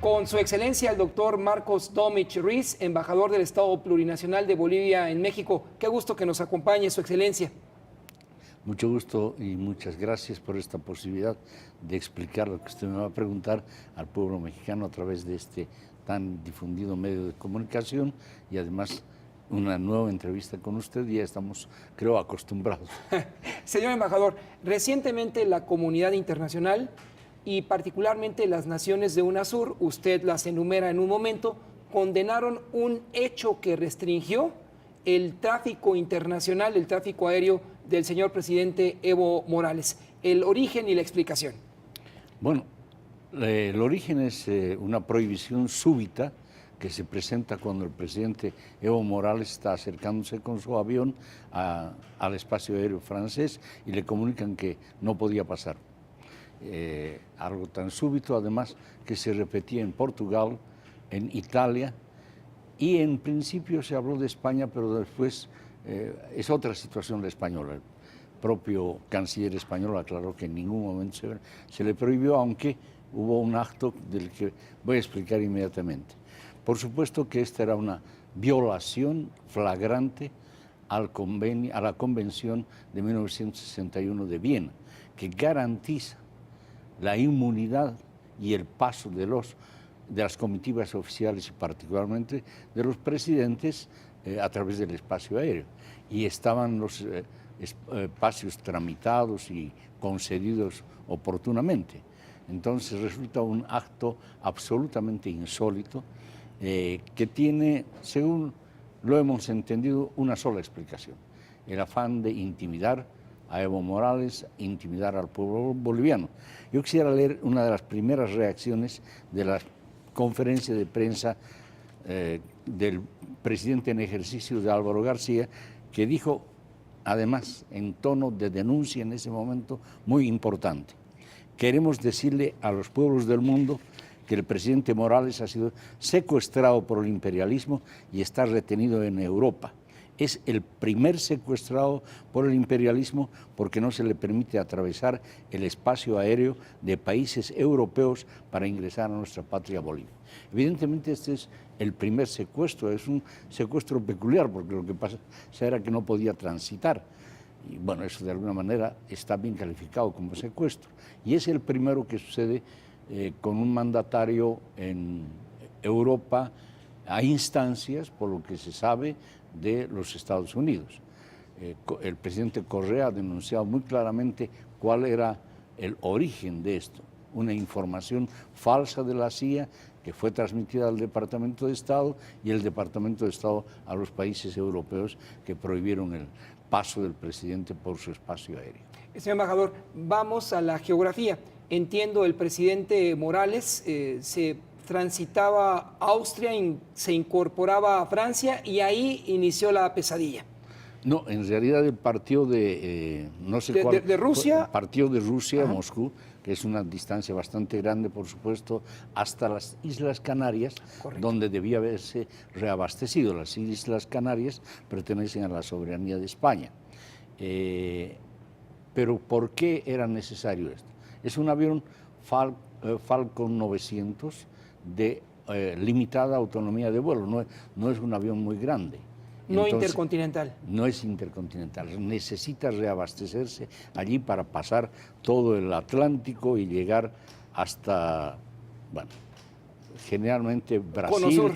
Con su excelencia, el doctor Marcos Domich Ruiz, embajador del Estado Plurinacional de Bolivia en México. Qué gusto que nos acompañe, su excelencia. Mucho gusto y muchas gracias por esta posibilidad de explicar lo que usted me va a preguntar al pueblo mexicano a través de este tan difundido medio de comunicación y además una nueva entrevista con usted. Ya estamos, creo, acostumbrados. Señor embajador, recientemente la comunidad internacional y particularmente las naciones de UNASUR, usted las enumera en un momento, condenaron un hecho que restringió el tráfico internacional, el tráfico aéreo del señor presidente Evo Morales. El origen y la explicación. Bueno, el origen es una prohibición súbita que se presenta cuando el presidente Evo Morales está acercándose con su avión al espacio aéreo francés y le comunican que no podía pasar. Algo tan súbito, además, que se repetía en Portugal, en Italia, y en principio se habló de España, pero después es otra situación la española. El propio canciller español aclaró que en ningún momento se le prohibió, aunque hubo un acto del que voy a explicar inmediatamente. Por supuesto que esta era una violación flagrante a la Convención de 1961 de Viena, que garantiza la inmunidad y el paso de las comitivas oficiales y particularmente de los presidentes a través del espacio aéreo. Y estaban los espacios tramitados y concedidos oportunamente. Entonces resulta un acto absolutamente insólito que tiene, según lo hemos entendido, una sola explicación: el afán de intimidar a Evo Morales, intimidar al pueblo boliviano. Yo quisiera leer una de las primeras reacciones de la conferencia de prensa del presidente en ejercicio de Álvaro García, que dijo, además, en tono de denuncia en ese momento muy importante: queremos decirle a los pueblos del mundo que el presidente Morales ha sido secuestrado por el imperialismo y está retenido en Europa. Es el primer secuestrado por el imperialismo porque no se le permite atravesar el espacio aéreo de países europeos para ingresar a nuestra patria Bolivia. Evidentemente este es el primer secuestro, es un secuestro peculiar porque lo que pasa era que no podía transitar. Y bueno, eso de alguna manera está bien calificado como secuestro. Y es el primero que sucede con un mandatario en Europa a instancias, por lo que se sabe, de los Estados Unidos. El presidente Correa ha denunciado muy claramente cuál era el origen de esto: una información falsa de la CIA que fue transmitida al Departamento de Estado y el Departamento de Estado a los países europeos que prohibieron el paso del presidente por su espacio aéreo. Señor embajador, vamos a la geografía. Entiendo, el presidente Morales se transitaba a Austria, se incorporaba a Francia y ahí inició la pesadilla. No, en realidad el partido de no sé cuál, de Rusia. El partido de Rusia, Ajá. Moscú, que es una distancia bastante grande, por supuesto, hasta las Islas Canarias, Correcto, donde debía haberse reabastecido. Las Islas Canarias pertenecen a la soberanía de España. Pero ¿por qué era necesario esto? Es un avión Falcon 900 de limitada autonomía de vuelo, no es un avión muy grande. no Entonces, intercontinental. No es intercontinental, necesita reabastecerse allí para pasar todo el Atlántico y llegar hasta, bueno, generalmente Brasil. Cono Sur.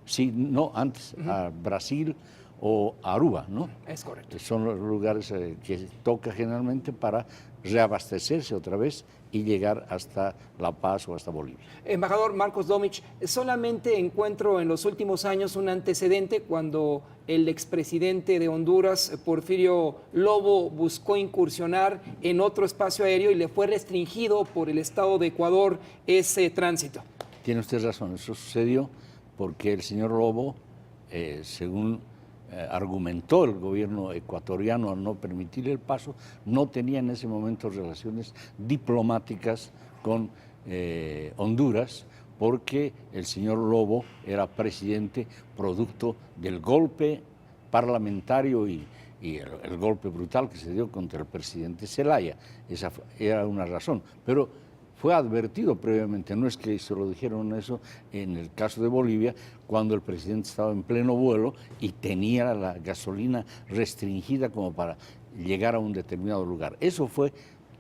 Sí, no, antes a Brasil o Aruba, ¿no? Es correcto. Son los lugares que toca generalmente para reabastecerse otra vez y llegar hasta La Paz o hasta Bolivia. Embajador Marcos Domich, solamente encuentro en los últimos años un antecedente cuando el expresidente de Honduras, Porfirio Lobo, buscó incursionar en otro espacio aéreo y le fue restringido por el Estado de Ecuador ese tránsito. Tiene usted razón, eso sucedió porque el señor Lobo, según argumentó el gobierno ecuatoriano al no permitir el paso, no tenía en ese momento relaciones diplomáticas con Honduras, porque el señor Lobo era presidente producto del golpe parlamentario y el golpe brutal que se dio contra el presidente Zelaya. Esa era una razón. Pero fue advertido previamente, no es que se lo dijeron eso en el caso de Bolivia, cuando el presidente estaba en pleno vuelo y tenía la gasolina restringida como para llegar a un determinado lugar. Eso fue,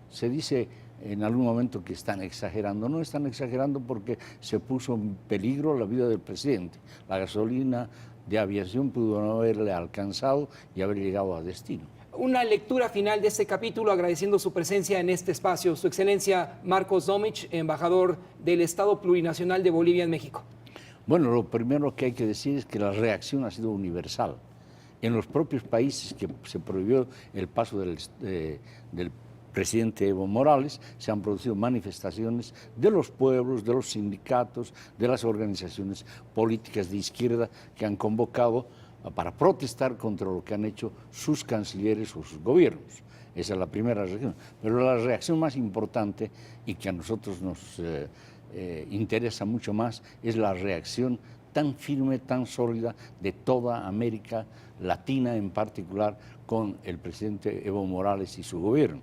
se dice en algún momento que están exagerando. No están exagerando porque se puso en peligro la vida del presidente. La gasolina de aviación pudo no haberle alcanzado y haber llegado a destino. Una lectura final de este capítulo, agradeciendo su presencia en este espacio. Su Excelencia Marcos Domich, embajador del Estado Plurinacional de Bolivia en México. Bueno, lo primero que hay que decir es que la reacción ha sido universal. En los propios países que se prohibió el paso del presidente Evo Morales, se han producido manifestaciones de los pueblos, de los sindicatos, de las organizaciones políticas de izquierda que han convocado para protestar contra lo que han hecho sus cancilleres o sus gobiernos. Esa es la primera reacción. Pero la reacción más importante y que a nosotros nos interesa mucho más es la reacción tan firme, tan sólida de toda América Latina en particular con el presidente Evo Morales y su gobierno.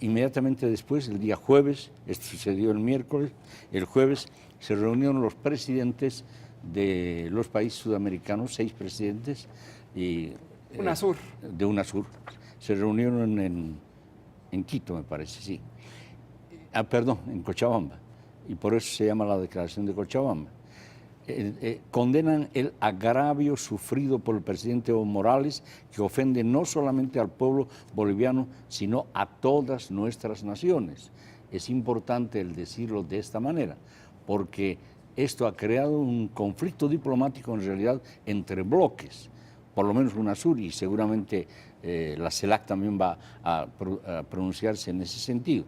Inmediatamente después, el día jueves, esto sucedió el miércoles, el jueves se reunieron los presidentes de los países sudamericanos, 6 presidentes y, UNASUR. de UNASUR, se reunieron en Quito, me parece, sí. Perdón, en Cochabamba, y por eso se llama la Declaración de Cochabamba. Condenan el agravio sufrido por el presidente Evo Morales, que ofende no solamente al pueblo boliviano, sino a todas nuestras naciones. Es importante el decirlo de esta manera, porque esto ha creado un conflicto diplomático en realidad entre bloques, por lo menos UNASUR, y seguramente la CELAC también va a pronunciarse en ese sentido.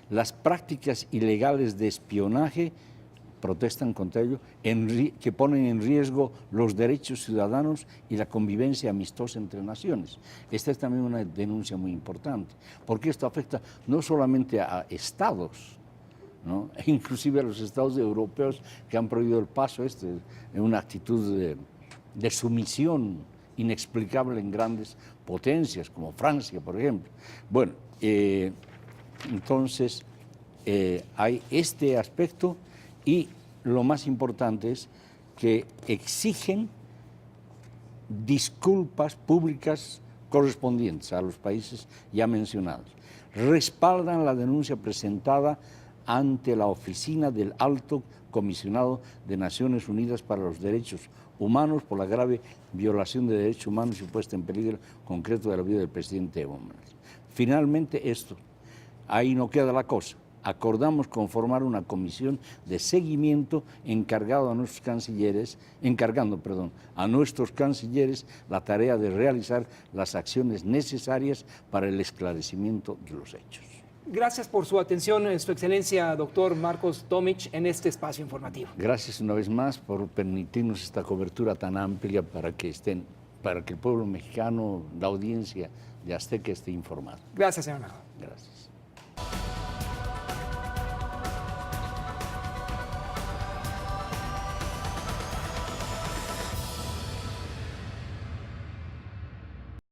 Las prácticas ilegales de espionaje protestan contra ello, que ponen en riesgo los derechos ciudadanos y la convivencia amistosa entre naciones. Esta es también una denuncia muy importante, porque esto afecta no solamente a estados, ¿no? Inclusive a los estados europeos que han prohibido el paso en una actitud de sumisión inexplicable en grandes potencias, como Francia, por ejemplo. Bueno, entonces hay este aspecto. Y lo más importante es que exigen disculpas públicas correspondientes a los países ya mencionados. Respaldan la denuncia presentada ante la Oficina del Alto Comisionado de Naciones Unidas para los Derechos Humanos por la grave violación de derechos humanos y puesta en peligro concreto de la vida del presidente Evo Morales. Finalmente esto, ahí no queda la cosa. Acordamos conformar una comisión de seguimiento encargando a nuestros cancilleres la tarea de realizar las acciones necesarias para el esclarecimiento de los hechos. Gracias por su atención, Su Excelencia, doctor Marcos Domich, en este espacio informativo. Gracias una vez más por permitirnos esta cobertura tan amplia para que el pueblo mexicano, la audiencia de Azteca esté informado. Gracias, señor embajador. Gracias.